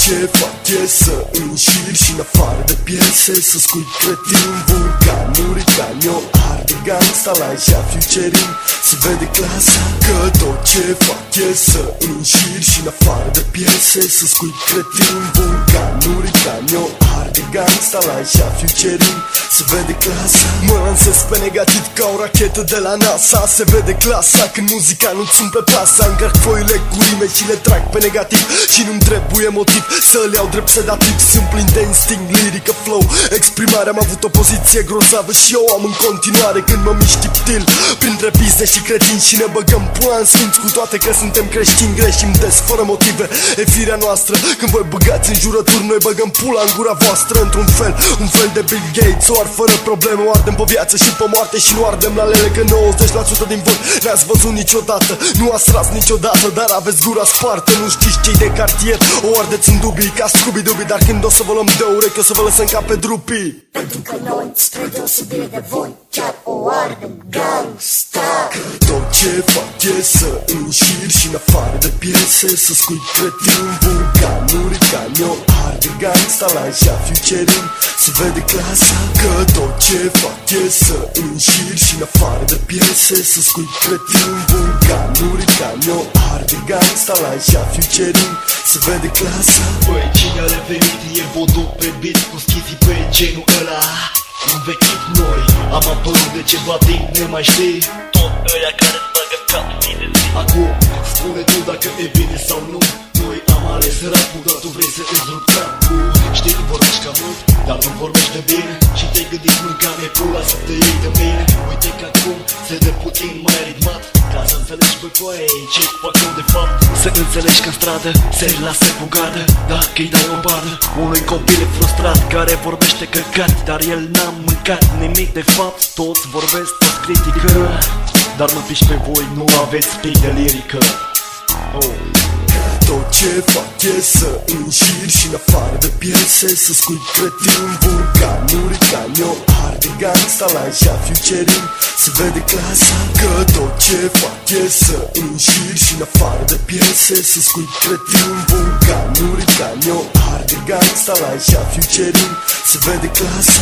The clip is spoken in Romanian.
ce fac e să înșir și în afară de piese să scuip cretin, vulcanuri, canio, arde gangsta, la așa futuring, se vede clasa. Că tot ce fac e să înșir și în afară de piese să scuip cretin, vulcanuri, canio, arde gangsta, la așa futuring, se vede clasa. Mă lansez pe negativ ca o rachetă de la NASA, se vede clasa când muzica nu-ți umple plasa. Încarc foile cu rime și le trag pe negativ și nu-mi trebuie motiv să le iau drept sedativ. Sunt plin de instinct, lirică, flow, exprimare. Am avut o poziție grozavă și eu am în continuare când mă mișc tiptil printre pizde și cretini și ne băgăm pula în sfinț. Cu toate că suntem creștini, greșim des, fără motive. E firea noastră, când voi băgați în jurături, noi băgăm pula în gura voastră. Într-un fel, un fel de Bill Gates, o ar fără probleme. O ardem pe viață și pe moarte și nu ardem la lele, că 90% din voi n-ați văzut niciodată, nu ați tras niciodată, dar aveți gura spartă. Nu știți cei de cartier, o ardeți în dubii ca Scooby-Dooby, dar când o să vă luăm de urechi, o să vă lăsăm ca pe drupii. Pentru că noi, spre deosebire de voi, chiar o ardem gangsta. Că tot ce fac e să înșir și în afară de piese să scuip cretin, vulcanuri, canio, arde gangsta, la așa futuring, se vede clasa. Că tot ce fac e să înșir și în afară de piese să scuip cretin, vulcanuri, canio, arde gangsta, la așa futuring, se vede clasa. Băi, cine a revenit e vodul pe beat cu schizi pe genul ăla. Învechit noi, am apărut de ceva timp, ne mai știi? Tot ăia care-ți bagă cap zi de zi. Acum, spune tu dacă e bine sau nu. Noi am ales rap-ul, dar tu vrei să îți rup capul. Știi că vorbești cam mult, dar nu vorbești de bine. Și te-ai gândit mâncame pula să te iei de mine. Uite că acum se dă puțin mai ritmat, ca să înțelegi pe coaie ce fac eu de fapt. Să înțelegi că în stradă se lasă cu gardă, dacă-i dai o bardă unui copil frustrat care vorbește căcat, dar el n-a mâncat nimic de fapt. Toți vorbesc, toți critică, dar mă piși pe voi, nu aveți pic de lirică. Tot ce fac e să înșir și în afară de piese să scuip cretin, vulcanuri, canio, arde gangsta, la așa futuring, se vede clasa. Că tot ce fac e să înșir și în afară de piese să scuip cretin, vulcanuri, canio, arde gangsta, la așa futuring, se vede clasa.